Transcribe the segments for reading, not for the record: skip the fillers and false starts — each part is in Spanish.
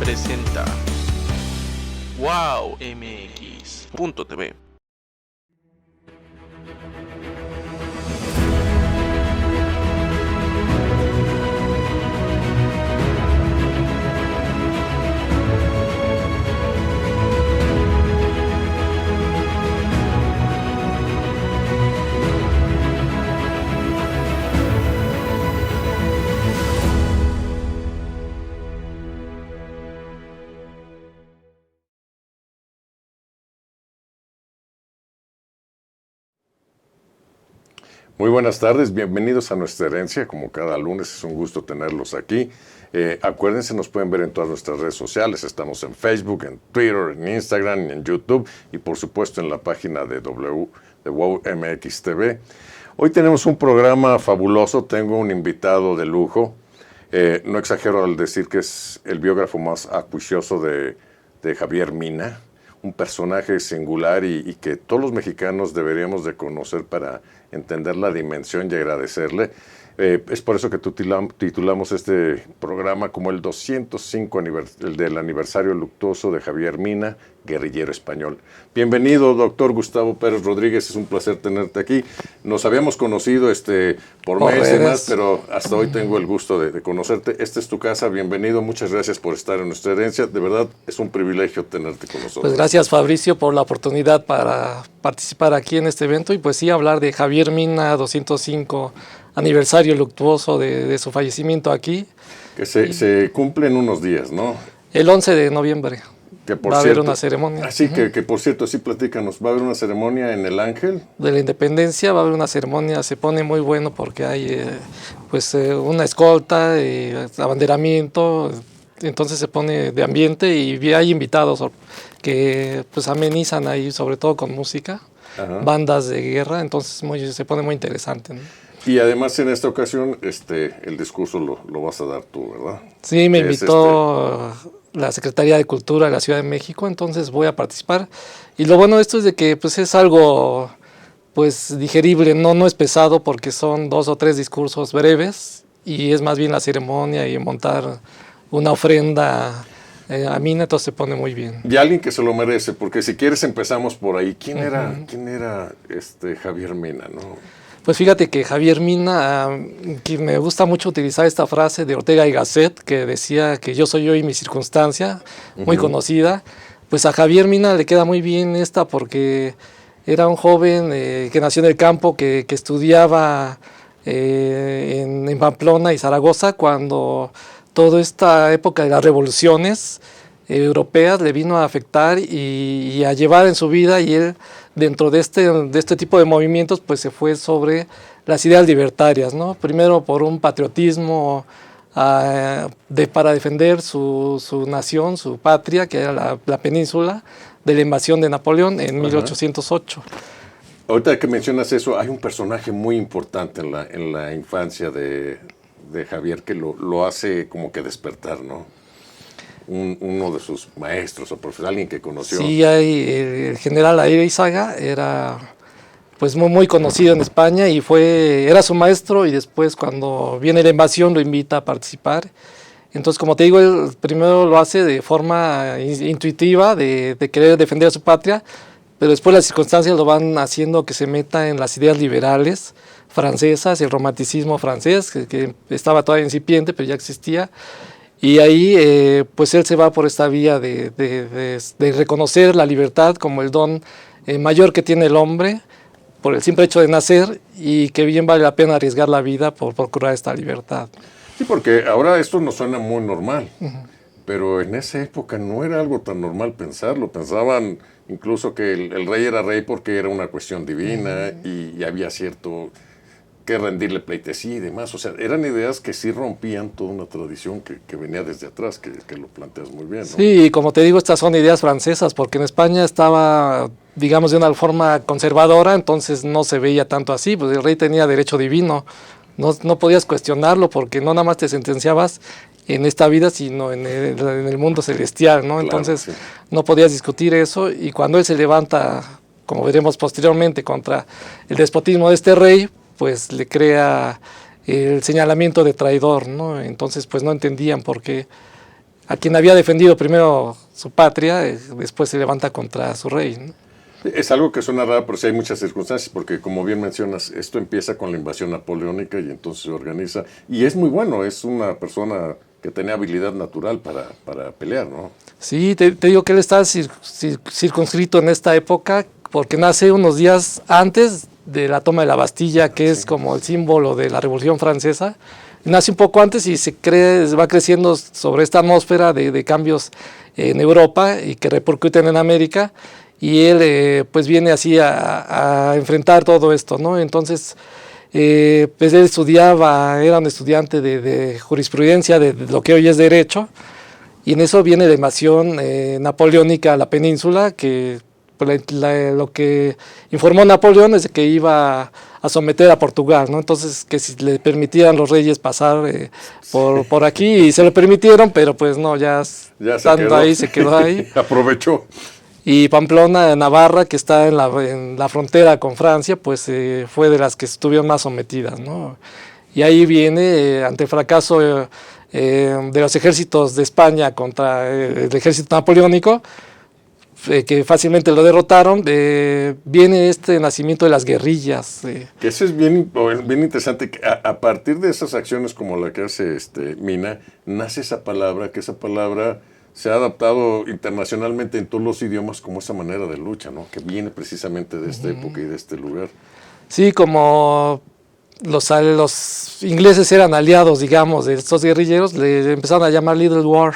presenta WowMX.tv. Muy buenas tardes, bienvenidos a Nuestra Herencia. Como cada lunes es un gusto tenerlos aquí. Acuérdense, nos pueden ver en todas nuestras redes sociales. Estamos en Facebook, en Twitter, en Instagram, en YouTube y por supuesto en la página de WowMX TV. Hoy tenemos un programa fabuloso, tengo un invitado de lujo. No exagero al decir que es el biógrafo más acuicioso de Javier Mina. Un personaje singular y que todos los mexicanos deberíamos de conocer para entender la dimensión y agradecerle. Es por eso que titulamos este programa como el 205 del aniversario luctuoso de Javier Mina, guerrillero español. Bienvenido, doctor Gustavo Pérez Rodríguez, es un placer tenerte aquí. Nos habíamos conocido por meses y más, pero hasta hoy tengo el gusto de conocerte. Esta es tu casa, bienvenido, muchas gracias por estar en Nuestra Herencia. De verdad, es un privilegio tenerte con nosotros. Pues gracias, Fabricio, por la oportunidad para participar aquí en este evento y pues sí, hablar de Javier Mina, 205 aniversario luctuoso de su fallecimiento aquí. Que se cumple en unos días, ¿no? El 11 de noviembre va a haber una ceremonia. Así que por cierto, sí, platícanos, va a haber una ceremonia en el Ángel. De la Independencia va a haber una ceremonia, se pone muy bueno porque hay una escolta, abanderamiento, entonces se pone de ambiente y hay invitados que pues amenizan ahí, sobre todo con música, bandas de guerra, entonces se pone muy interesante, ¿no? Y además en esta ocasión el discurso lo vas a dar tú, ¿verdad? Sí, me invitó la Secretaría de Cultura de la Ciudad de México, entonces voy a participar. Y lo bueno de esto es de que pues es algo pues digerible, no es pesado porque son 2 o 3 discursos breves y es más bien la ceremonia y montar una ofrenda a Mina, entonces se pone muy bien. Y alguien que se lo merece, porque si quieres empezamos por ahí. ¿Quién era Javier Mina, no? Pues fíjate que Javier Mina, que me gusta mucho utilizar esta frase de Ortega y Gasset, que decía que yo soy yo y mi circunstancia, muy conocida. Pues a Javier Mina le queda muy bien esta porque era un joven que nació en el campo, que estudiaba en Pamplona y Zaragoza, cuando toda esta época de las revoluciones europeas le vino a afectar y a llevar en su vida, y él dentro de este tipo de movimientos pues se fue sobre las ideas libertarias, ¿no? Primero por un patriotismo para defender su nación, su patria, que era la península, de la invasión de Napoleón en 1808. Ahorita que mencionas eso, hay un personaje muy importante en la infancia de Javier que lo hace como que despertar, ¿no? Uno de sus maestros o profesores, alguien que conoció. Sí, el general Areizaga era pues muy conocido en España y era su maestro, y después cuando viene la invasión lo invita a participar. Entonces, como te digo, él primero lo hace de forma intuitiva, de querer defender a su patria, pero después las circunstancias lo van haciendo que se meta en las ideas liberales francesas, el romanticismo francés, que estaba todavía incipiente, pero ya existía. Y ahí pues él se va por esta vía de reconocer la libertad como el don mayor que tiene el hombre por el simple hecho de nacer, y que bien vale la pena arriesgar la vida por procurar esta libertad. Sí, porque ahora esto nos suena muy normal, pero en esa época no era algo tan normal pensarlo. Pensaban incluso que el rey era rey porque era una cuestión divina y había cierto que rendirle pleitesía y demás. O sea, eran ideas que sí rompían toda una tradición que venía desde atrás, que lo planteas muy bien, ¿no? Sí, como te digo, estas son ideas francesas, porque en España estaba, digamos, de una forma conservadora, entonces no se veía tanto así, pues el rey tenía derecho divino, no podías cuestionarlo, porque no nada más te sentenciabas en esta vida, sino en el mundo celestial, ¿no? Claro, entonces sí, no podías discutir eso, y cuando él se levanta, como veremos posteriormente, contra el despotismo de este rey, pues le crea el señalamiento de traidor, ¿no? Entonces pues no entendían por qué a quien había defendido primero su patria, después se levanta contra su rey, ¿no? Es algo que suena raro, pero sí hay muchas circunstancias, porque como bien mencionas, esto empieza con la invasión napoleónica y entonces se organiza, y es muy bueno, es una persona que tenía habilidad natural para pelear, ¿no? Sí, te digo que él está circunscrito en esta época porque nace unos días antes de la toma de la Bastilla, que es como el símbolo de la Revolución Francesa. Nace un poco antes y va creciendo sobre esta atmósfera de cambios en Europa y que repercuten en América. Y él pues viene así a enfrentar todo esto, ¿no? Entonces, pues él era un estudiante de jurisprudencia, de lo que hoy es derecho, y en eso viene la invasión napoleónica a la península, que pues, lo que informó Napoleón es que iba a someter a Portugal, ¿no? Entonces, que si le permitieran los reyes pasar por aquí, y se lo permitieron, pero pues no, ya estando ahí, se quedó ahí. Aprovechó. Y Pamplona, Navarra, que está en la frontera con Francia, pues fue de las que estuvieron más sometidas, ¿no? Y ahí viene, ante el fracaso de los ejércitos de España contra el ejército napoleónico, que fácilmente lo derrotaron, viene este nacimiento de las guerrillas. Que eso es bien interesante, que a partir de esas acciones como la que hace Mina, nace esa palabra, que esa palabra se ha adaptado internacionalmente en todos los idiomas como esa manera de lucha, ¿no? Que viene precisamente de esta época y de este lugar. Sí, como los ingleses eran aliados, digamos, de estos guerrilleros, le empezaron a llamar Little War.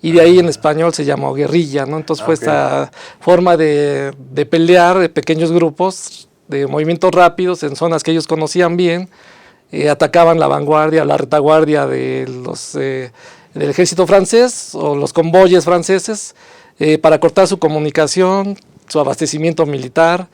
Y de ahí en español se llamó guerrilla, ¿no? Entonces fue esta forma de pelear de pequeños grupos, de movimientos rápidos en zonas que ellos conocían bien, atacaban la vanguardia, la retaguardia del ejército francés o los convoyes franceses para cortar su comunicación, su abastecimiento militar.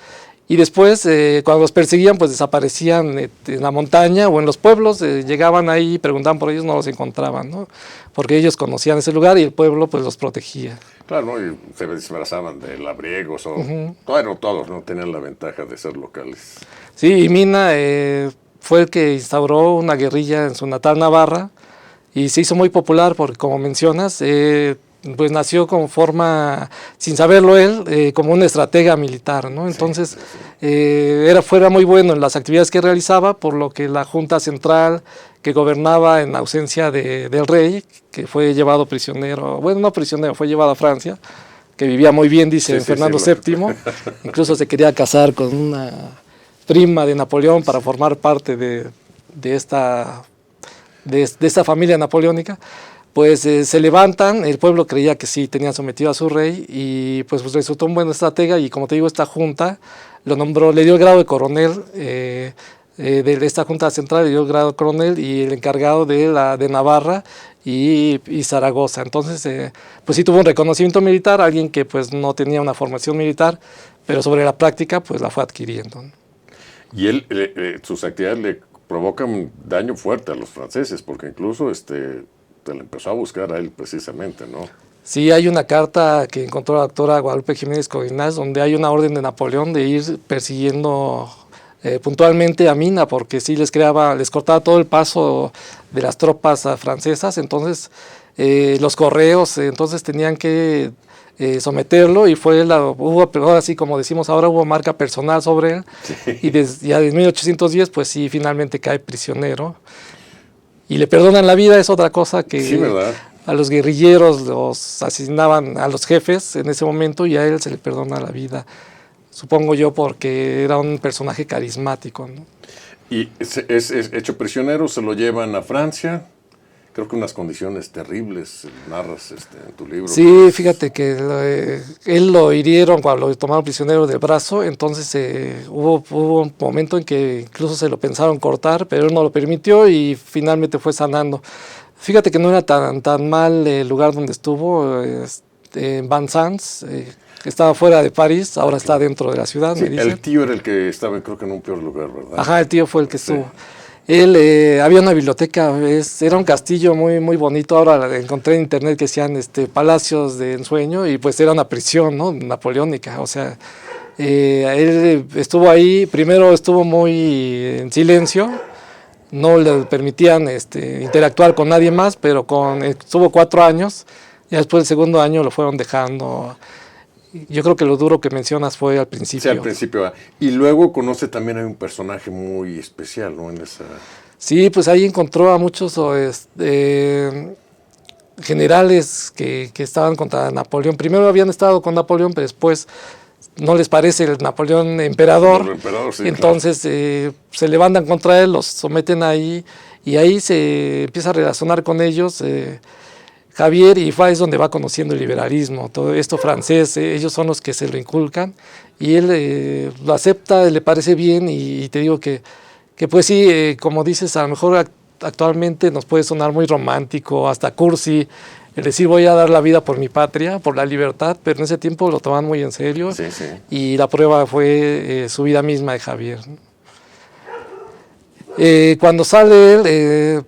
Y después, cuando los perseguían, pues desaparecían en la montaña o en los pueblos, llegaban ahí, preguntaban por ellos, no los encontraban, ¿no? Porque ellos conocían ese lugar y el pueblo pues los protegía. Claro, ¿no? Y se disfrazaban de labriegos, todos no tenían la ventaja de ser locales. Sí, y Mina fue el que instauró una guerrilla en su natal Navarra y se hizo muy popular porque, como mencionas, pues nació como forma, sin saberlo él, como una estratega militar, ¿no? Entonces, fuera muy bueno en las actividades que realizaba, por lo que la Junta Central, que gobernaba en ausencia del rey, que fue llevado prisionero, bueno, no prisionero, fue llevado a Francia, que vivía muy bien, dice Fernando VII, incluso se quería casar con una prima de Napoleón para formar parte de esta familia napoleónica. Pues se levantan, el pueblo creía que sí, tenían sometido a su rey y pues resultó un buen estratega y como te digo, esta junta lo nombró, le dio el grado de coronel, de esta junta central le dio el grado de coronel y el encargado de Navarra y Zaragoza. Entonces, pues sí tuvo un reconocimiento militar, alguien que pues no tenía una formación militar, pero sobre la práctica pues la fue adquiriendo, ¿no? Y sus actividades le provocan daño fuerte a los franceses, porque incluso se le empezó a buscar a él precisamente, ¿no? Sí, hay una carta que encontró la doctora Guadalupe Jiménez Codinás, donde hay una orden de Napoleón de ir persiguiendo puntualmente a Mina, porque sí les cortaba todo el paso de las tropas francesas, entonces los correos entonces tenían que someterlo y hubo, así como decimos ahora, hubo marca personal sobre él, sí. Y ya en 1810 pues sí, finalmente cae prisionero. Y le perdonan la vida, es otra cosa que sí, ¿verdad? A los guerrilleros los asesinaban a los jefes en ese momento y a él se le perdona la vida, supongo yo porque era un personaje carismático, ¿no? Y es hecho prisionero, se lo llevan a Francia, creo que unas condiciones terribles, narras en tu libro. Sí, fíjate que él lo hirieron cuando lo tomaron prisionero del brazo, entonces hubo un momento en que incluso se lo pensaron cortar, pero él no lo permitió y finalmente fue sanando. Fíjate que no era tan mal el lugar donde estuvo, en Vincennes, que estaba fuera de París, ahora está dentro de la ciudad, sí, me dicen. El tío era el que estaba, creo que en un peor lugar, ¿verdad? Ajá, el tío fue el que estuvo. Él, había una biblioteca, era un castillo muy, muy bonito, ahora encontré en internet que decían palacios de ensueño y pues era una prisión, ¿no? Napoleónica, o sea, él estuvo ahí, primero estuvo muy en silencio, no le permitían interactuar con nadie más, pero estuvo 4 años, y después del segundo año lo fueron dejando. Yo creo que lo duro que mencionas fue al principio. Sí, al principio. Y luego conoce también a un personaje muy especial, ¿no? Sí, pues ahí encontró a muchos generales que estaban contra Napoleón. Primero habían estado con Napoleón, pero después no les parece el Napoleón emperador. El emperador, sí, entonces se levantan contra él, los someten ahí, y ahí se empieza a relacionar con ellos. Javier, y es donde va conociendo el liberalismo, todo esto francés, ellos son los que se lo inculcan, y él lo acepta, le parece bien, y te digo que pues sí, como dices, a lo mejor actualmente nos puede sonar muy romántico, hasta cursi, el decir voy a dar la vida por mi patria, por la libertad, pero en ese tiempo lo toman muy en serio, sí, sí. Y la prueba fue su vida misma de Javier. Cuando sale él,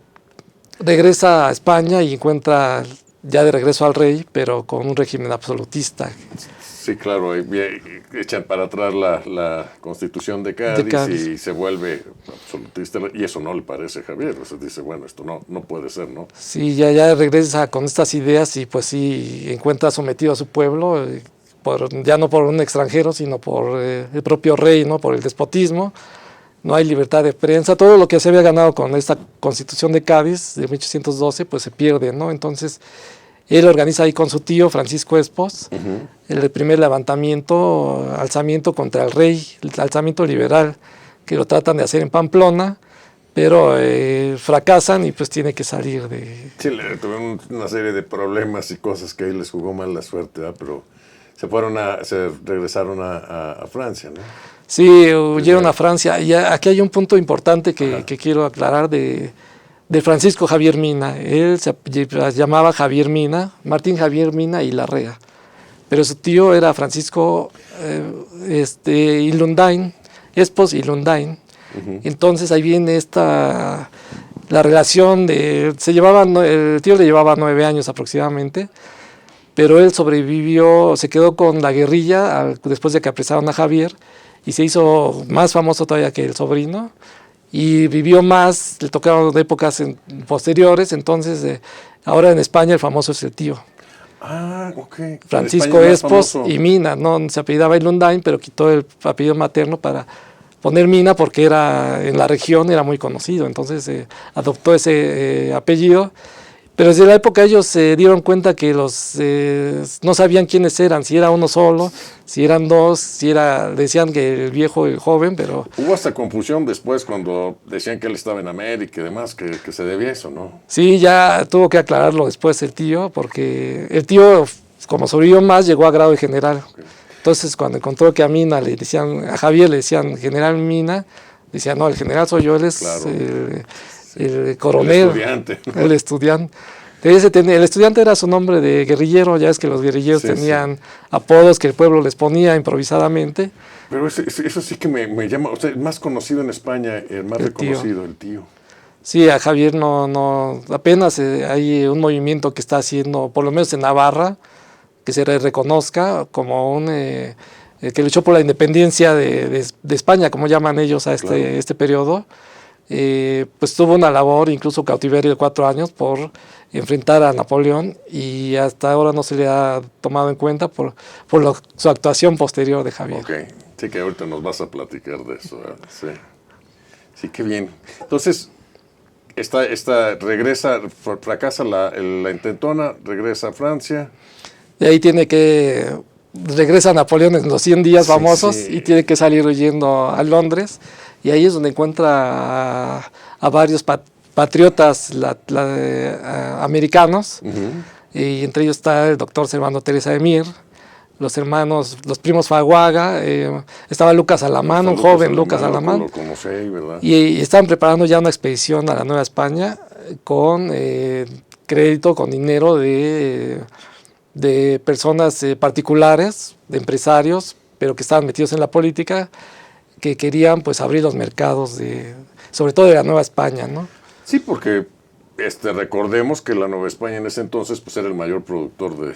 regresa a España y encuentra ya de regreso al rey, pero con un régimen absolutista. Sí, claro, echan para atrás la Constitución de Cádiz y se vuelve absolutista, y eso no le parece a Javier, o sea, dice, bueno, esto no puede ser, ¿no? Sí, ya regresa con estas ideas y pues sí encuentra sometido a su pueblo, ya no por un extranjero, sino por el propio rey, ¿no? Por el despotismo. No hay libertad de prensa, todo lo que se había ganado con esta Constitución de Cádiz de 1812, pues se pierde, ¿no? Entonces, él organiza ahí con su tío, Francisco Espos, el primer alzamiento contra el rey, el alzamiento liberal, que lo tratan de hacer en Pamplona, pero fracasan y pues tiene que salir de... Sí, tuvieron una serie de problemas y cosas que ahí les jugó mal la suerte, ¿verdad? Pero se regresaron a Francia, ¿no? Sí, huyeron a Francia. Y aquí hay un punto importante que quiero aclarar de Francisco Javier Mina. Él se llamaba Javier Mina, Martín Javier Mina y Larrea. Pero su tío era Francisco Ilundain, Espos Ilundain. Entonces ahí viene la relación el tío le llevaba 9 años aproximadamente, pero él sobrevivió, se quedó con la guerrilla después de que apresaron a Javier, y se hizo más famoso todavía que el sobrino, y vivió más, le tocaron épocas posteriores, entonces ahora en España el famoso es el tío. Ah, ok. Francisco Espos y Mina, no se apellidaba Ilundain, pero quitó el apellido materno para poner Mina porque en la región era muy conocido, entonces adoptó ese apellido. Pero desde la época ellos se dieron cuenta que no sabían quiénes eran, si era uno solo, si eran dos, decían que el viejo y el joven, pero... Hubo hasta confusión después cuando decían que él estaba en América y demás, que se debía eso, ¿no? Sí, ya tuvo que aclararlo después el tío, porque el tío, como sobrevivió más, llegó a grado de general. Okay. Entonces, cuando encontró que a Javier le decían general Mina, decía, no, el general soy yo, él es... Claro. El coronel, el estudiante. El estudiante era su nombre de guerrillero, ya es que los guerrilleros tenían apodos que el pueblo les ponía improvisadamente. Pero eso sí que me llama, o sea, el más conocido en España, el más reconocido, el tío. Sí, a Javier apenas hay un movimiento que está haciendo, por lo menos en Navarra, que se reconozca como que luchó por la independencia de España, como llaman ellos a este periodo. Pues tuvo una labor, incluso cautiverio de 4 años por enfrentar a Napoleón, y hasta ahora no se le ha tomado en cuenta por su actuación posterior de Javier. Ok, sí que ahorita nos vas a platicar de eso. Sí, qué bien. Entonces, fracasa la intentona, regresa a Francia. Y ahí regresa Napoleón en los 100 días famosos, y tiene que salir huyendo a Londres. Y ahí es donde encuentra a varios patriotas americanos, y entre ellos está el doctor Servando Teresa de Mier, los primos Faguaga, estaba Lucas Alamán, un joven Lucas Alamán, lo conocí, ¿verdad? Y estaban preparando ya una expedición a la Nueva España con crédito, con dinero de personas particulares, de empresarios, pero que estaban metidos en la política, que querían pues abrir los mercados sobre todo de la Nueva España, ¿no? Sí, porque recordemos que la Nueva España en ese entonces pues era el mayor productor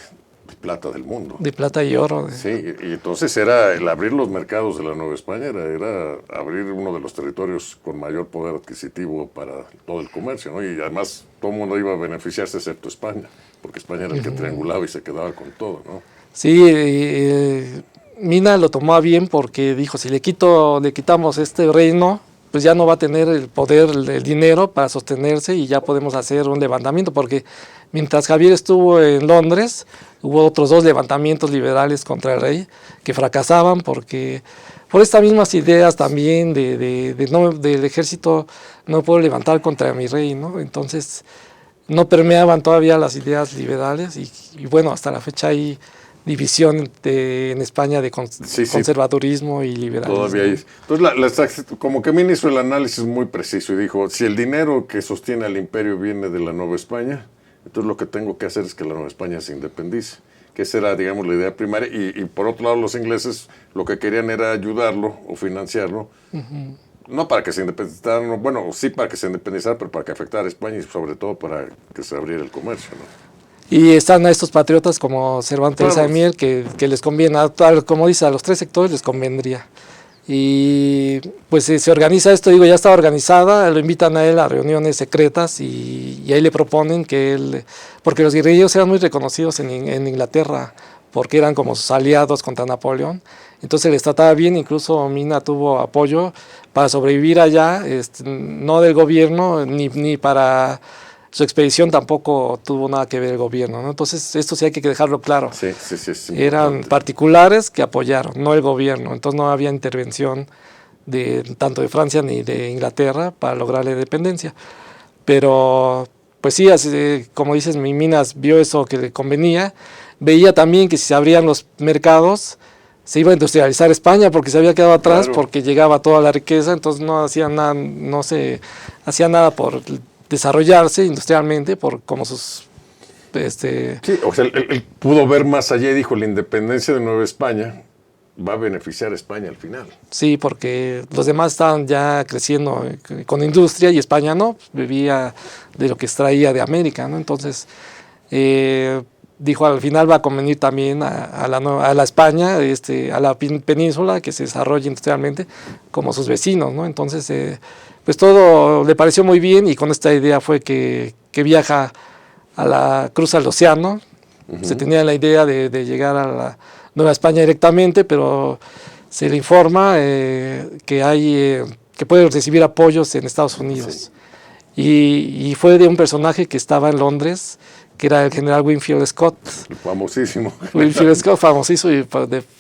plata del mundo. De plata y oro. Sí, y entonces era el abrir los mercados de la Nueva España, era abrir uno de los territorios con mayor poder adquisitivo para todo el comercio, ¿no? Y además todo el mundo iba a beneficiarse excepto España, porque España era el que triangulaba y se quedaba con todo, ¿no? Sí, Mina lo tomó a bien porque dijo, si le quitamos este reino, pues ya no va a tener el poder, el dinero para sostenerse y ya podemos hacer un levantamiento, porque mientras Javier estuvo en Londres, hubo otros 2 levantamientos liberales contra el rey que fracasaban porque por estas mismas ideas también del ejército no puedo levantar contra mi rey, ¿no? Entonces no permeaban todavía las ideas liberales y bueno, hasta la fecha hay división en España de conservadurismo y liberalismo. Todavía hay. Entonces, como que Mina hizo el análisis muy preciso y dijo, si el dinero que sostiene al imperio viene de la Nueva España, entonces lo que tengo que hacer es que la Nueva España se independice. Que esa era, digamos, la idea primaria. Y por otro lado, los ingleses lo que querían era ayudarlo o financiarlo. No para que se independizaran, bueno, sí para que se independizara, pero para que afectara a España y sobre todo para que se abriera el comercio, ¿no? Y están a estos patriotas como Cervantes de Mier que les conviene, como dice, a los 3 sectores les convendría. Y pues se organiza esto, digo, ya estaba organizada, lo invitan a él a reuniones secretas y ahí le proponen que él, porque los guerrilleros eran muy reconocidos en Inglaterra, porque eran como sus aliados contra Napoleón, entonces les trataba bien, incluso Mina tuvo apoyo para sobrevivir allá, no del gobierno, ni para... Su expedición tampoco tuvo nada que ver el gobierno, ¿no? Entonces esto sí hay que dejarlo claro. Sí, eran particulares que apoyaron, no el gobierno. Entonces no había intervención tanto de Francia ni de Inglaterra para lograr la independencia. Pero, pues sí, así, como dices, Minas vio eso que le convenía. Veía también que si se abrían los mercados, se iba a industrializar España porque se había quedado atrás, claro, porque llegaba toda la riqueza. Entonces no hacía nada, no se hacía nada por desarrollarse industrialmente como sus... Sí, o sea, él pudo ver más allá y dijo, la independencia de Nueva España va a beneficiar a España al final. Sí, porque los demás estaban ya creciendo con industria y España no, vivía de lo que extraía de América, ¿no? Entonces, dijo, al final va a convenir también a la España, a la península, que se desarrolle industrialmente como sus vecinos, ¿no? Entonces, pues todo le pareció muy bien y con esta idea fue que viaja cruza el océano. Se tenía la idea de llegar a la Nueva España directamente, pero se le informa que puede recibir apoyos en Estados Unidos. Sí. Y fue de un personaje que estaba en Londres, que era el general Winfield Scott. Famosísimo. Winfield Scott, famosísimo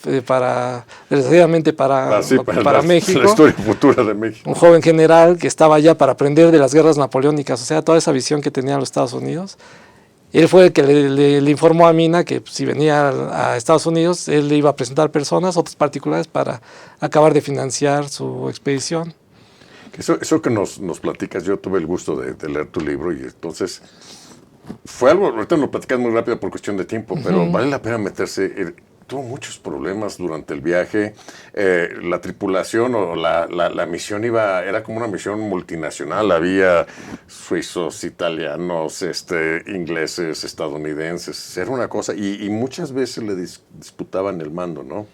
desgraciadamente para México. La historia futura de México. Un joven general que estaba allá para aprender de las guerras napoleónicas, o sea, toda esa visión que tenían los Estados Unidos. Él fue el que le informó a Mina que si venía a Estados Unidos, él le iba a presentar personas, otros particulares, para acabar de financiar su expedición. Eso que nos platicas, yo tuve el gusto de leer tu libro y entonces fue algo, ahorita lo platicas muy rápido por cuestión de tiempo, pero vale la pena meterse. Tuvo muchos problemas durante el viaje. La tripulación o la misión era como una misión multinacional. Había suizos, italianos, ingleses, estadounidenses. Era una cosa. Y muchas veces le disputaban el mando, ¿no?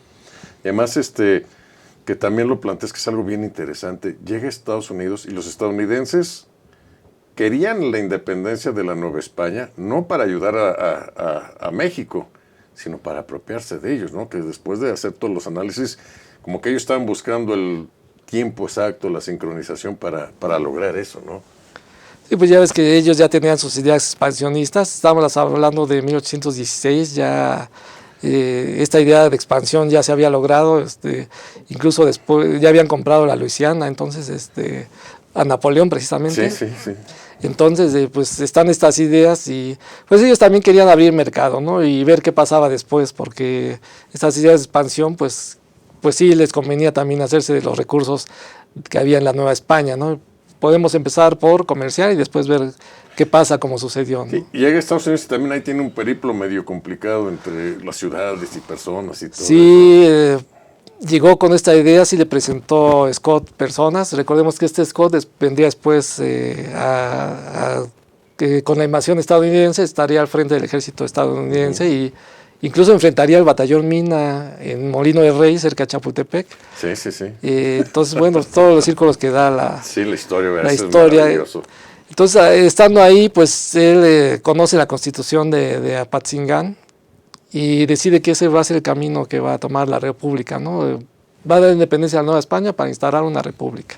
Y además, que también lo planteas, que es algo bien interesante. Llega a Estados Unidos y los estadounidenses querían la independencia de la Nueva España, no para ayudar a México, sino para apropiarse de ellos, ¿no? Que después de hacer todos los análisis, como que ellos estaban buscando el tiempo exacto, la sincronización para lograr eso, ¿no? Sí, pues ya ves que ellos ya tenían sus ideas expansionistas. Estábamos hablando de 1816, ya esta idea de expansión ya se había logrado, incluso después ya habían comprado la Luisiana, entonces a Napoleón precisamente. Sí. Entonces, pues están estas ideas y pues ellos también querían abrir mercado, ¿no? Y ver qué pasaba después, porque estas ideas de expansión, pues sí les convenía también hacerse de los recursos que había en la Nueva España, ¿no? Podemos empezar por comerciar y después ver qué pasa, como sucedió, ¿no? Sí, y llega a Estados Unidos y también ahí tiene un periplo medio complicado entre las ciudades y personas y todo. Sí, llegó con esta idea, sí le presentó Scott personas. Recordemos que Scott vendría después que con la invasión estadounidense estaría al frente del ejército estadounidense y Incluso enfrentaría al batallón Mina en Molino del Rey, cerca de Chapultepec. Sí, sí, sí. Entonces, bueno, todos los círculos que da la historia, la eso historia. Es maravilloso. Entonces, estando ahí, pues él conoce la constitución de Apatzingán y decide que ese va a ser el camino que va a tomar la república, ¿no? Va a dar independencia a la Nueva España para instaurar una república.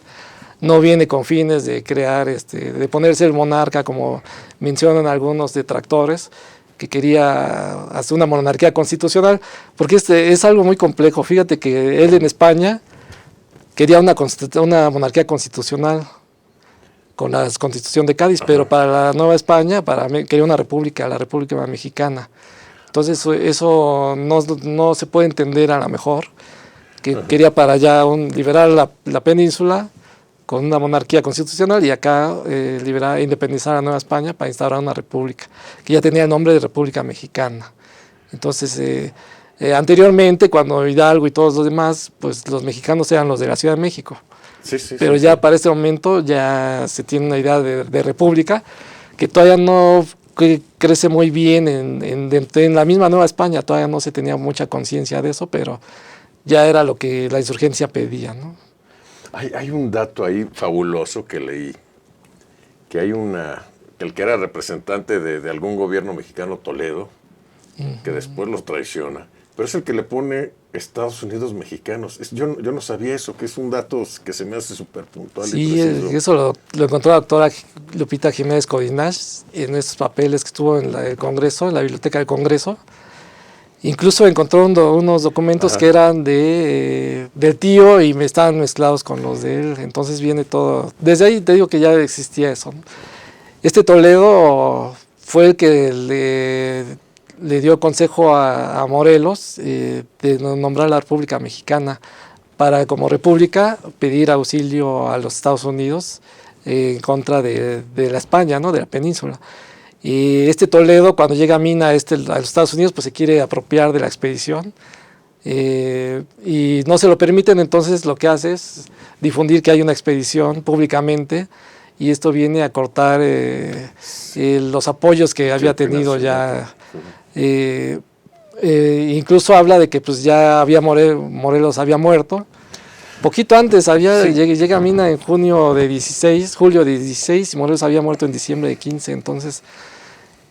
No viene con fines de crear, de ponerse el monarca, como mencionan algunos detractores, que quería hacer una monarquía constitucional, porque es algo muy complejo. Fíjate que él en España quería una monarquía constitucional con la Constitución de Cádiz, pero para la Nueva España quería una república, la República Mexicana. Entonces eso no se puede entender a lo mejor, que quería para allá liberar la península con una monarquía constitucional y acá independizar a Nueva España para instaurar una república, que ya tenía el nombre de República Mexicana. Entonces, anteriormente, cuando Hidalgo y todos los demás, pues los mexicanos eran los de la Ciudad de México. Pero ya para este momento ya se tiene una idea de república que todavía no crece muy bien en la misma Nueva España, todavía no se tenía mucha conciencia de eso, pero ya era lo que la insurgencia pedía, ¿no? Hay un dato ahí fabuloso que leí, que hay el que era representante de algún gobierno mexicano, Toledo, que después los traiciona, pero es el que le pone Estados Unidos mexicanos. Yo no sabía eso, que es un dato que se me hace súper puntual. Sí, y preciso. Eso lo encontró la doctora Lupita Jiménez Codinash en esos papeles que estuvo en el Congreso, en la Biblioteca del Congreso. Incluso encontró unos documentos que eran del tío y me estaban mezclados con los de él. Entonces viene todo. Desde ahí te digo que ya existía eso, ¿no? Toledo fue el que le dio consejo a Morelos de nombrar la República Mexicana para, como república, pedir auxilio a los Estados Unidos en contra de la España, ¿no? De la península. Y Toledo, cuando llega a Mina a los Estados Unidos, pues se quiere apropiar de la expedición y no se lo permiten. Entonces lo que hace es difundir que hay una expedición públicamente, y esto viene a cortar los apoyos que había tenido ya. Incluso habla de que pues ya Morelos había muerto. Poquito antes llega a Mina en julio de 16, y Morelos había muerto en diciembre de 15, entonces,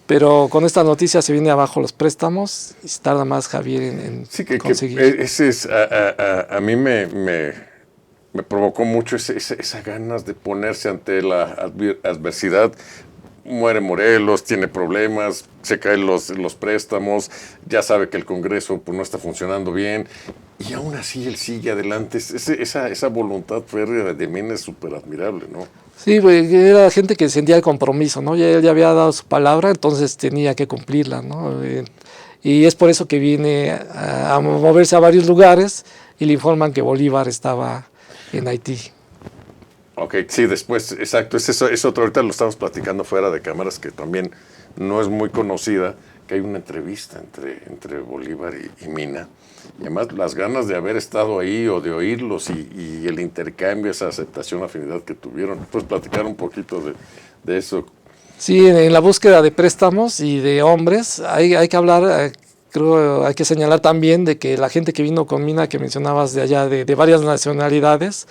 pero con esta noticia se viene abajo los préstamos y se tarda más Javier en conseguir. Ese es, a mí me provocó mucho esa ganas de ponerse ante la adversidad. Muere Morelos, tiene problemas, se caen los préstamos, ya sabe que el Congreso pues, no está funcionando bien, y aún así él sigue adelante. Esa voluntad férrea de Mina es súper admirable, ¿no? Sí, pues, era gente que sentía el compromiso, ¿no? Él ya había dado su palabra, entonces tenía que cumplirla, ¿no? Y es por eso que viene a moverse a varios lugares y le informan que Bolívar estaba en Haití. Ok, sí, después, exacto, es otro, ahorita lo estamos platicando fuera de cámaras, que también no es muy conocida, que hay una entrevista entre Bolívar y Mina, y además las ganas de haber estado ahí o de oírlos y el intercambio, esa aceptación, afinidad que tuvieron. ¿Puedes platicar un poquito de eso? Sí, en la búsqueda de préstamos y de hombres hay que hablar, creo, hay que señalar también de que la gente que vino con Mina, que mencionabas de allá, de varias nacionalidades,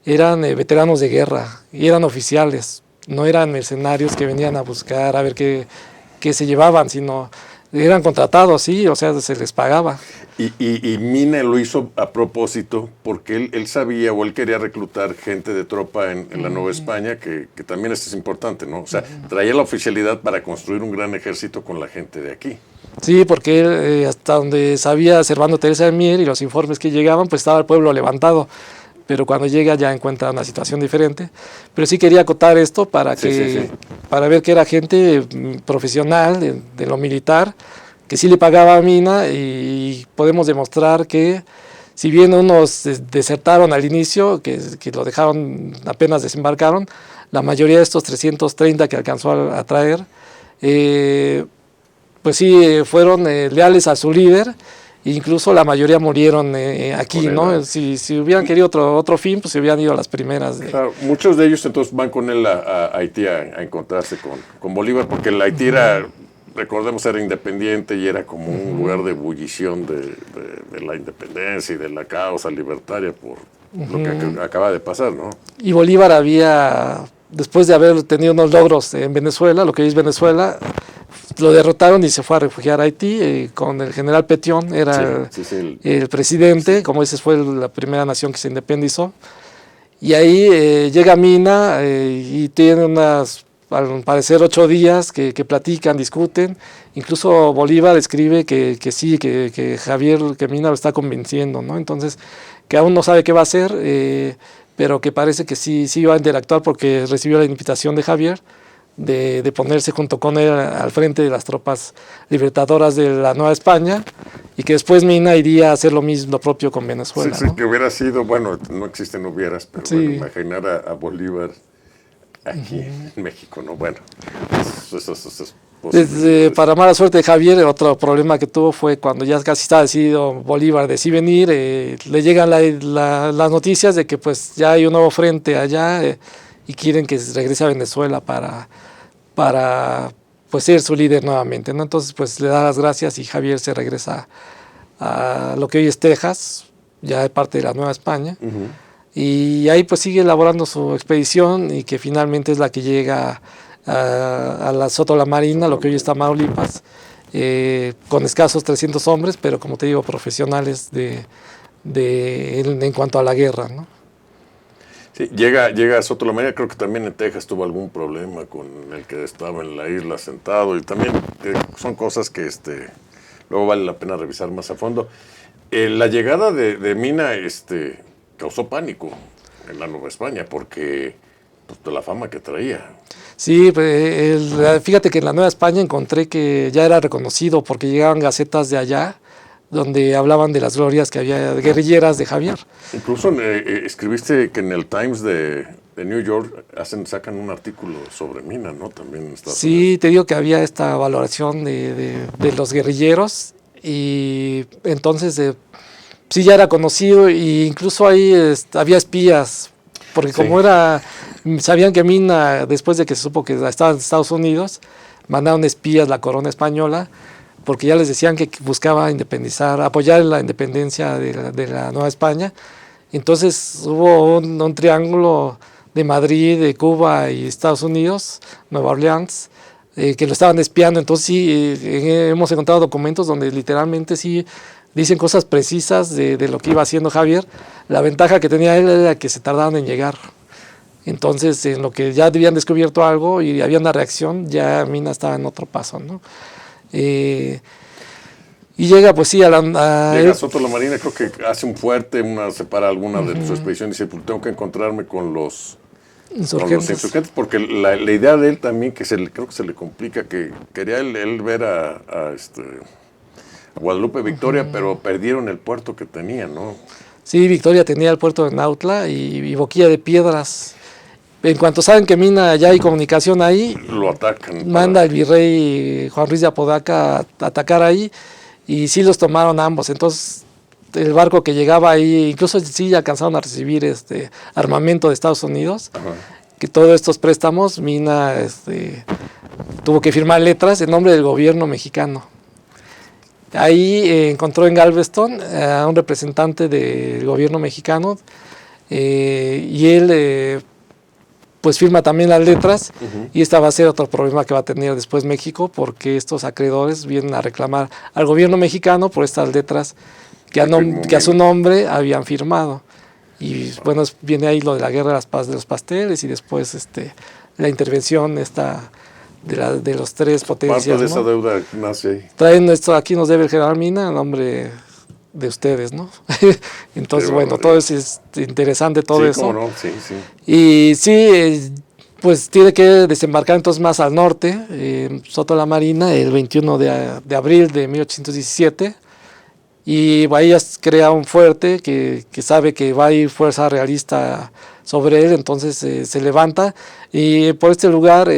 eran veteranos de guerra y eran oficiales, no eran mercenarios que venían a buscar a ver qué se llevaban, sino eran contratados, sí, o sea, se les pagaba. Y Mina lo hizo a propósito porque él sabía o él quería reclutar gente de tropa en la Nueva España, que también esto es importante, ¿no? O sea, traía la oficialidad para construir un gran ejército con la gente de aquí. Sí, porque él, hasta donde sabía Servando Teresa de Mier y los informes que llegaban, pues estaba el pueblo levantado. Pero cuando llega ya encuentra una situación diferente. Pero sí quería acotar esto para para ver que era gente profesional de lo militar, que sí le pagaba a Mina, y podemos demostrar que si bien unos desertaron al inicio, que lo dejaron, apenas desembarcaron, la mayoría de estos 330 que alcanzó a traer, pues sí fueron leales a su líder. Incluso la mayoría murieron aquí, ¿no? Si hubieran querido otro fin, pues se hubieran ido a las primeras. Claro, muchos de ellos entonces van con él a Haití a encontrarse con Bolívar, porque el Haití era recordemos, era independiente y era como un lugar de ebullición de la independencia y de la causa libertaria por lo que acaba de pasar, ¿no? Y Bolívar había, después de haber tenido unos logros en Venezuela, lo que hoy es Venezuela, lo derrotaron y se fue a refugiar a Haití con el general Petión, era el presidente, como dices, fue la primera nación que se independizó. Y ahí llega Mina y tiene unas, al parecer, 8 días que platican, discuten. Incluso Bolívar escribe que sí, que Javier, que Mina lo está convenciendo, ¿no? Entonces, que aún no sabe qué va a hacer, pero que parece que sí va a interactuar porque recibió la invitación de Javier de ponerse junto con él al frente de las tropas libertadoras de la Nueva España, y que después Mina iría a hacer lo mismo, lo propio con Venezuela. Sí, ¿no? que hubiera sido, bueno, no existen hubieras, pero Sí. bueno, imaginar a Bolívar aquí en México, ¿no? Bueno, eso es para mala suerte de Javier, otro problema que tuvo fue cuando ya casi estaba decidido Bolívar de sí venir, le llegan las noticias de que pues ya hay un nuevo frente allá y quieren que regrese a Venezuela para pues ser su líder nuevamente, ¿no? Entonces pues le da las gracias y Javier se regresa a lo que hoy es Texas, ya es parte de la Nueva España, y ahí pues sigue elaborando su expedición y que finalmente es la que llega a la Soto la Marina, lo que hoy está Tamaulipas, con escasos 300 hombres, pero como te digo, profesionales en cuanto a la guerra, ¿no? Sí, llega a Soto la Marina, creo que también en Texas tuvo algún problema con el que estaba en la isla sentado, y también son cosas que luego vale la pena revisar más a fondo. La llegada de Mina causó pánico en la Nueva España, porque pues, de la fama que traía. Sí, fíjate que en la Nueva España encontré que ya era reconocido porque llegaban gacetas de allá donde hablaban de las glorias que había guerrilleras de Javier. Incluso escribiste que en el Times de New York sacan un artículo sobre Mina, ¿no? También en Estados Unidos. Te digo que había esta valoración de los guerrilleros, y entonces sí ya era conocido, e incluso ahí había espías, porque como sabían que Mina, después de que se supo que estaba en Estados Unidos, mandaron espías la corona española, porque ya les decían que buscaba apoyar la independencia de la Nueva España. Entonces hubo un triángulo de Madrid, de Cuba y Estados Unidos, Nueva Orleans, que lo estaban espiando. Entonces sí, hemos encontrado documentos donde literalmente sí dicen cosas precisas de lo que iba haciendo Javier. La ventaja que tenía él era que se tardaban en llegar. Entonces, en lo que ya habían descubierto algo y había una reacción, ya Mina estaba en otro paso, ¿no? Y llega pues sí llega a Soto la Marina, creo que hace un fuerte, separa alguna de su expedición y dice, pues tengo que encontrarme con los insurgentes, porque la idea de él también, creo que se le complica, que quería él ver a Guadalupe Victoria, pero perdieron el puerto que tenían, ¿no? Sí, Victoria tenía el puerto de Nautla y Boquilla de Piedras. En cuanto saben que Mina ya hay comunicación ahí, lo atacan. Manda el virrey Juan Ruiz de Apodaca a atacar ahí, y sí los tomaron ambos. Entonces el barco que llegaba ahí, incluso sí ya alcanzaron a recibir armamento de Estados Unidos. Ajá. Que todos estos préstamos, Mina tuvo que firmar letras en nombre del gobierno mexicano. Ahí encontró en Galveston a un representante del gobierno mexicano, y él pues firma también las letras, y esta va a ser otro problema que va a tener después México, porque estos acreedores vienen a reclamar al gobierno mexicano por estas letras que a su nombre habían firmado. Y bueno, viene ahí lo de la guerra de los pasteles, y después la intervención de los tres potencias. Parte de esa deuda nace ahí. Traen esto, aquí nos debe el general Mina en nombre de ustedes, ¿no? Entonces, bueno, todo es interesante todo eso. ¿Cómo no? Sí. Y sí, pues tiene que desembarcar entonces más al norte, en Soto la Marina, el 21 de abril de 1817, y ahí crea un fuerte que sabe que va a ir fuerza realista sobre él. Entonces se levanta, y por este lugar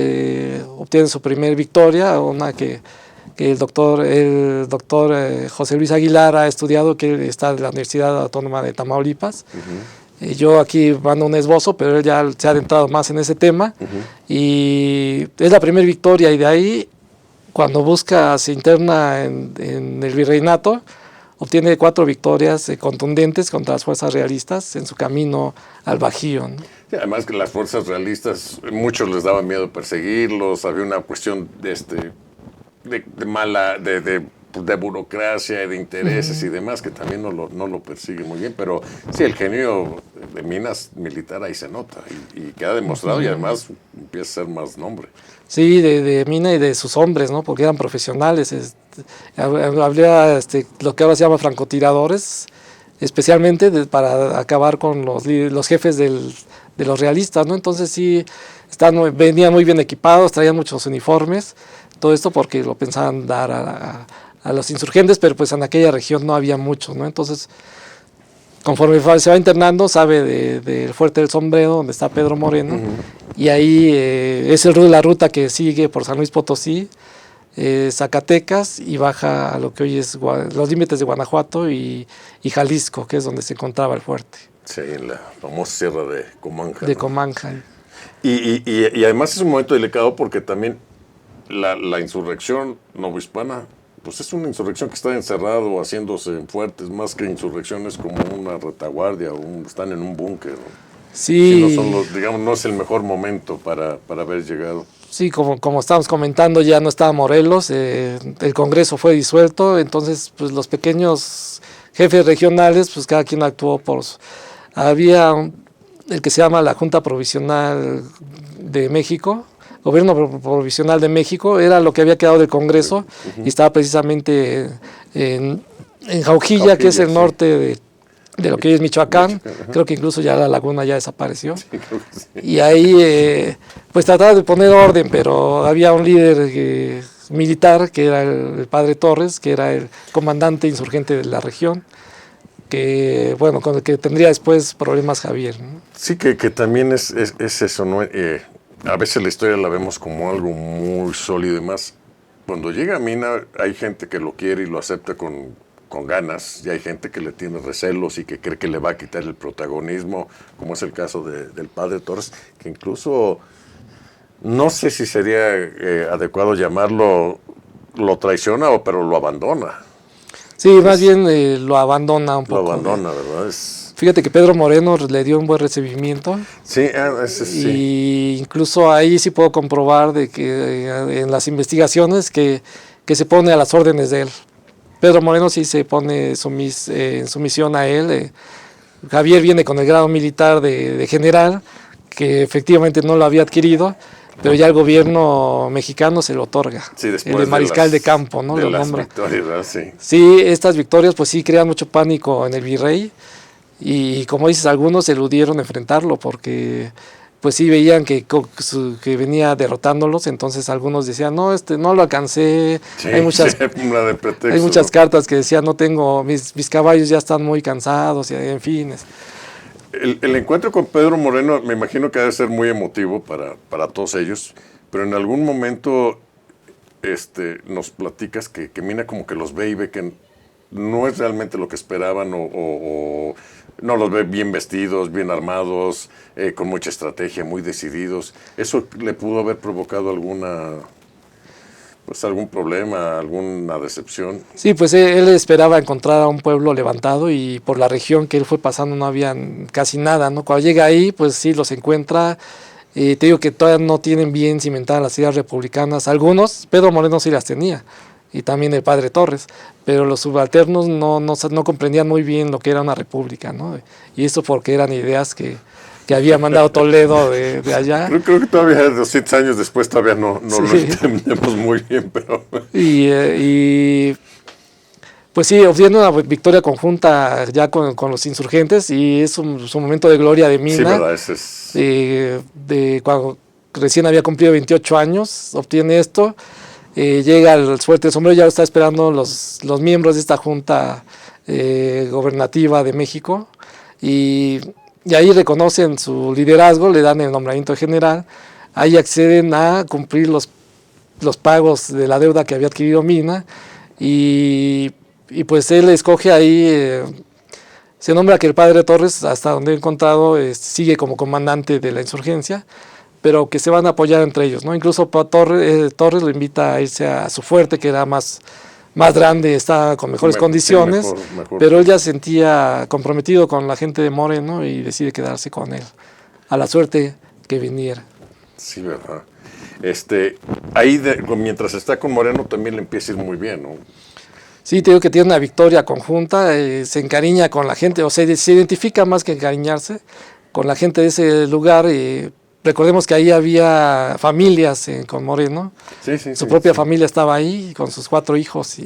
obtiene su primer victoria, una que el doctor José Luis Aguilar ha estudiado, que está de la Universidad Autónoma de Tamaulipas. Yo aquí mando un esbozo, pero él ya se ha adentrado más en ese tema, y es la primera victoria, y de ahí cuando se interna en el virreinato, obtiene 4 victorias contundentes contra las fuerzas realistas en su camino al Bajío, ¿no? Sí, además que las fuerzas realistas, muchos les daba miedo perseguirlos, había una cuestión de burocracia, de intereses y demás, que también no lo persigue muy bien, pero sí, el genio de Minas militar ahí se nota y queda demostrado y además empieza a ser más nombre. Sí, de Mina y de sus hombres, ¿no? Porque eran profesionales. Había lo que ahora se llama francotiradores, especialmente para acabar con los jefes de los realistas, ¿no? Entonces sí, venían muy bien equipados, traían muchos uniformes, todo esto porque lo pensaban dar a los insurgentes, pero pues en aquella región no había muchos, ¿no? Entonces, conforme se va internando, sabe del Fuerte del Sombrero, donde está Pedro Moreno, y ahí es la ruta que sigue por San Luis Potosí, Zacatecas, y baja a lo que hoy es los límites de Guanajuato y Jalisco, que es donde se encontraba el fuerte. Sí, en la famosa sierra de Comanja. De ¿no? Comanja. Y además es un momento delicado porque también la insurrección novohispana, pues es una insurrección que está encerrado, haciéndose fuertes, más que insurrecciones como una retaguardia, están en un búnker, ¿no? Sí. Si no es el mejor momento para haber llegado. Sí, como estábamos comentando, ya no estaba Morelos, el Congreso fue disuelto, entonces pues los pequeños jefes regionales, pues cada quien actuó había el que se llama la Junta Provisional de México, Gobierno Provisional de México, era lo que había quedado del Congreso, y estaba precisamente en Jauquilla, que es el norte de lo que hoy es Michoacán. Creo que incluso ya la laguna ya desapareció. Sí, creo que sí. Y ahí pues trataba de poner orden, pero había un líder militar, que era el padre Torres, que era el comandante insurgente de la región, que bueno, con el que tendría después problemas Javier, ¿no? Sí, que también es eso, ¿no? A veces la historia la vemos como algo muy sólido y demás. Cuando llega a Mina hay gente que lo quiere y lo acepta con ganas, y hay gente que le tiene recelos y que cree que le va a quitar el protagonismo, como es el caso del padre Torres, que incluso no sé si sería adecuado llamarlo, lo traiciona pero lo abandona. Sí, más bien lo abandona un poco. Lo abandona, ¿verdad? Fíjate que Pedro Moreno le dio un buen recibimiento. Sí, ese sí. Y incluso ahí sí puedo comprobar de que en las investigaciones que se pone a las órdenes de él. Pedro Moreno sí se pone en sumisión a él. Javier viene con el grado militar de general, que efectivamente no lo había adquirido, pero ya el gobierno mexicano se lo otorga. Sí, el de mariscal de campo, ¿no? De las victorias, ¿verdad? Sí. Sí, estas victorias pues sí crean mucho pánico en el virrey, y como dices, algunos eludieron enfrentarlo porque pues sí veían que venía derrotándolos, entonces algunos decían, no, no lo alcancé. Sí, hay muchas cartas que decían, no tengo, mis caballos ya están muy cansados, y en fin. El encuentro con Pedro Moreno me imagino que debe ser muy emotivo para todos ellos, pero en algún momento nos platicas que Mina como que los ve y ve que no es realmente lo que esperaban o no los ve bien vestidos, bien armados, con mucha estrategia, muy decididos. ¿Eso le pudo haber provocado algún problema, alguna decepción? Sí, pues él esperaba encontrar a un pueblo levantado, y por la región que él fue pasando no había casi nada, ¿no? Cuando llega ahí, pues sí, los encuentra. Te digo que todavía no tienen bien cimentadas las ideas republicanas. Algunos, Pedro Moreno sí las tenía, y también el padre Torres, pero los subalternos no comprendían muy bien lo que era una república, ¿no? Y eso porque eran ideas que había mandado Toledo de allá. Creo que todavía 200 años después todavía no sí. Lo entendemos muy bien, pero... Y pues sí, obtiene una victoria conjunta ya con los insurgentes, y es su momento de gloria de Mina. Sí, verdad, ese es... de cuando recién había cumplido 28 años, obtiene esto. Llega al Fuerte del Sombrero, ya lo está esperando los miembros de esta junta gobernativa de México, y ahí reconocen su liderazgo, le dan el nombramiento de general. Ahí acceden a cumplir los pagos de la deuda que había adquirido Mina, y pues él escoge ahí, se nombra que el padre Torres, hasta donde he encontrado, sigue como comandante de la insurgencia, pero que se van a apoyar entre ellos, ¿no? Incluso Torres lo invita a irse a su fuerte, que era más grande, está con mejores condiciones, mejor. pero él ya se sentía comprometido con la gente de Moreno y decide quedarse con él, a la suerte que viniera. Sí, ¿verdad? Ahí, mientras está con Moreno, también le empieza a ir muy bien, ¿no? Sí, te digo que tiene una victoria conjunta, se encariña con la gente, o sea, se identifica más que encariñarse con la gente de ese lugar. Recordemos que ahí había familias con Moreno, su propia familia estaba ahí con sus 4 hijos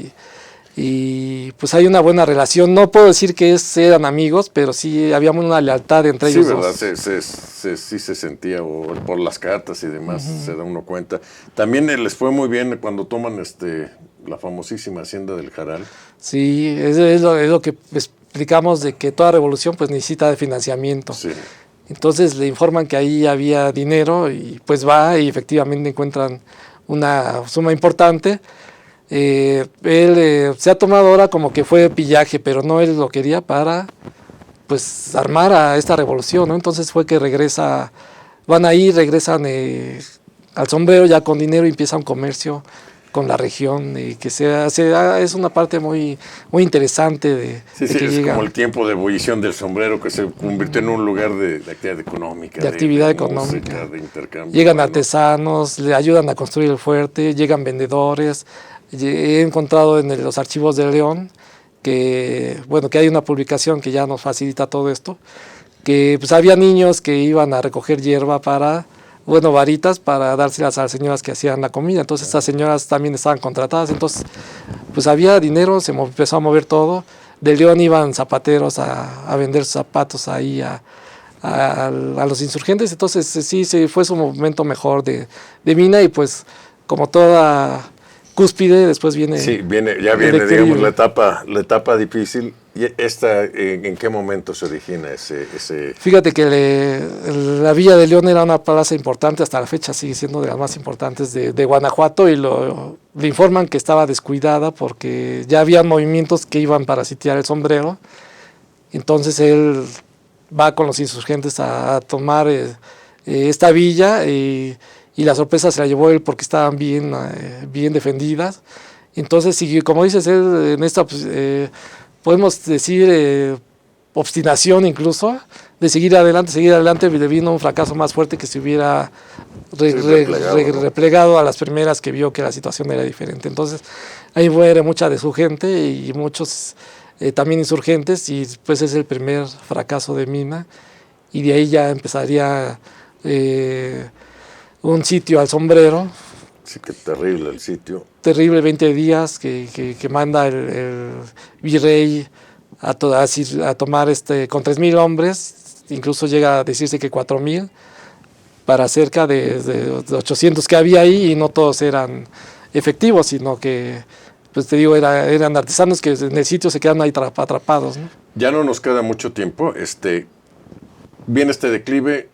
y pues hay una buena relación. No puedo decir que eran amigos, pero sí había una lealtad entre ellos dos. Sí, ¿verdad? Sí se sentía, por las cartas y demás, se da uno cuenta. También les fue muy bien cuando toman la famosísima hacienda del Jaral. Sí, es lo que explicamos, de que toda revolución pues necesita de financiamiento. Sí. Entonces le informan que ahí había dinero y pues va y efectivamente encuentran una suma importante. Él se ha tomado ahora como que fue pillaje, pero no, él lo quería para pues armar a esta revolución, ¿no? Entonces fue que regresan al Sombrero ya con dinero y empieza un comercio con la región, que es una parte muy, muy interesante de que es llega, como el tiempo de ebullición del Sombrero, que se convirtió en un lugar de actividad económica. Música, de intercambio. Llegan artesanos, le ayudan a construir el fuerte, llegan vendedores. He encontrado en los archivos de León que hay una publicación que ya nos facilita todo esto, que pues había niños que iban a recoger hierba varitas para dárselas a las señoras que hacían la comida. Entonces estas señoras también estaban contratadas, entonces pues había dinero, se empezó a mover todo. De León iban zapateros a vender sus zapatos ahí a los insurgentes. Entonces sí, fue su momento mejor de Mina, y pues como toda cúspide después viene... Sí, viene digamos la etapa difícil. ¿Y en qué momento se origina ese...? Fíjate que la Villa de León era una plaza importante, hasta la fecha sigue siendo de las más importantes de Guanajuato, y le informan que estaba descuidada porque ya había movimientos que iban para sitiar el Sombrero. Entonces él va con los insurgentes a tomar esta villa, y la sorpresa se la llevó él porque estaban bien defendidas. Entonces, como dices, él en esta... podemos decir obstinación incluso, de seguir adelante, le vino un fracaso más fuerte que si hubiera replegado a las primeras, que vio que la situación era diferente. Entonces ahí muere mucha de su gente y muchos también insurgentes, y pues es el primer fracaso de Mina, y de ahí ya empezaría un sitio al Sombrero. Sí, que terrible el sitio. Terrible, 20 días que manda el virrey a tomar con 3,000 hombres, incluso llega a decirse que 4,000, para cerca de 800 que había ahí, y no todos eran efectivos, sino que, pues te digo, eran artesanos que en el sitio se quedan ahí atrapados, ¿no? Ya no nos queda mucho tiempo. Viene este declive,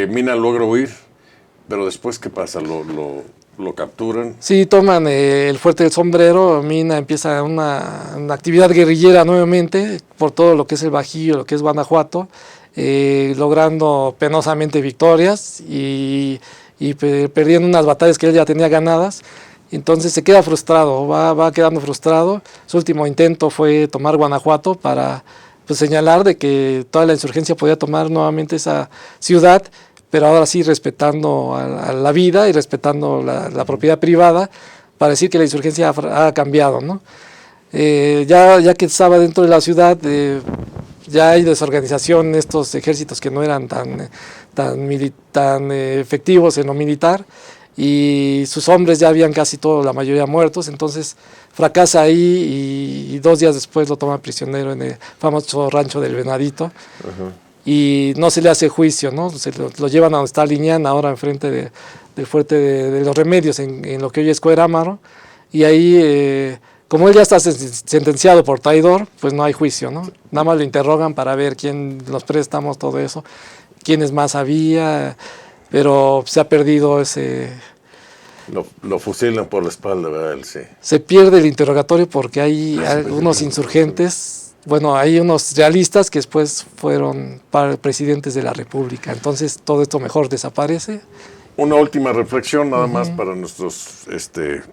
Mina logra huir, pero después, ¿qué pasa? ¿Lo capturan? Sí, toman el fuerte del Sombrero. Mina empieza una actividad guerrillera nuevamente por todo lo que es el Bajío, lo que es Guanajuato, logrando penosamente victorias y perdiendo unas batallas que él ya tenía ganadas. Entonces se queda frustrado, va quedando frustrado. Su último intento fue tomar Guanajuato para señalar de que toda la insurgencia podía tomar nuevamente esa ciudad, pero ahora sí respetando a la vida y respetando la propiedad privada, para decir que la insurgencia ha cambiado, ¿no? Ya que estaba dentro de la ciudad, ya hay desorganización, estos ejércitos que no eran tan efectivos en lo militar, y sus hombres ya habían casi la mayoría muertos. Entonces fracasa ahí, y 2 días después lo toman prisionero en el famoso rancho del Venadito. Uh-huh. Y no se le hace juicio, ¿no? Lo llevan a donde está Liñán, ahora enfrente del fuerte de los Remedios, en lo que hoy es Cuerámaro, y ahí, como él ya está sentenciado por traidor, pues no hay juicio, ¿no? Nada más lo interrogan para ver quién, los préstamos, todo eso, quiénes más había, pero se ha perdido ese... Lo fusilan por la espalda, ¿verdad? Sí. Se pierde el interrogatorio porque hay algunos insurgentes bueno, hay unos realistas que después fueron presidentes de la República. Entonces todo esto mejor desaparece. Una última reflexión nada más para nuestros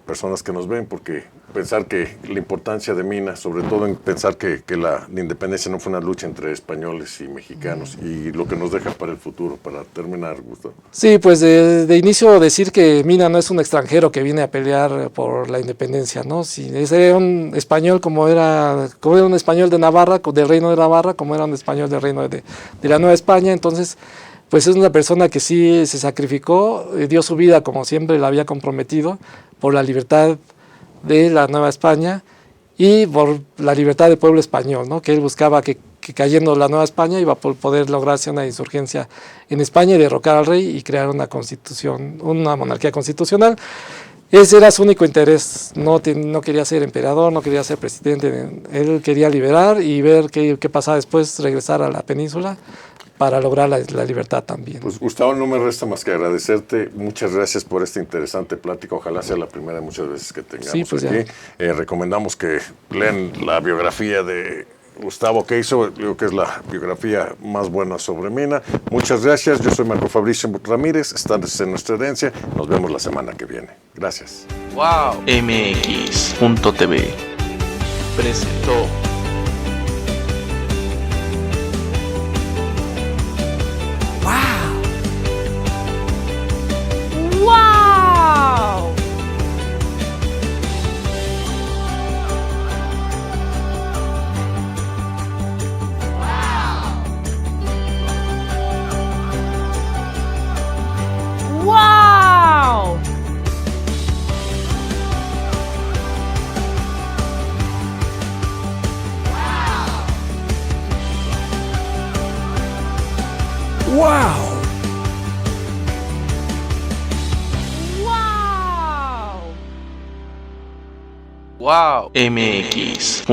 personas que nos ven, porque pensar que la importancia de Mina, sobre todo en pensar que la independencia no fue una lucha entre españoles y mexicanos, y lo que nos deja para el futuro, para terminar, Gustavo. Sí, pues de inicio decir que Mina no es un extranjero que viene a pelear por la independencia, ¿no? Si era un español como era un español de Navarra, del Reino de Navarra, como era un español del Reino de la Nueva España, entonces pues es una persona que sí se sacrificó, dio su vida como siempre la había comprometido por la libertad de la Nueva España y por la libertad del pueblo español, ¿no? Que él buscaba que cayendo la Nueva España iba a poder lograrse una insurgencia en España y derrocar al rey y crear una constitución, una monarquía constitucional. Ese era su único interés, no quería ser emperador, no quería ser presidente, él quería liberar y ver qué pasaba después, regresar a la península para lograr la libertad también. Pues Gustavo, no me resta más que agradecerte. Muchas gracias por esta interesante plática. Ojalá sea la primera de muchas veces que tengamos aquí. Recomendamos que lean la biografía de Gustavo Queiso, digo que es la biografía más buena sobre Mina. Muchas gracias. Yo soy Marco Fabricio Ramírez. Están en Nuestra Herencia. Nos vemos la semana que viene. Gracias. Wow. MX.tv presentó Wow. MX.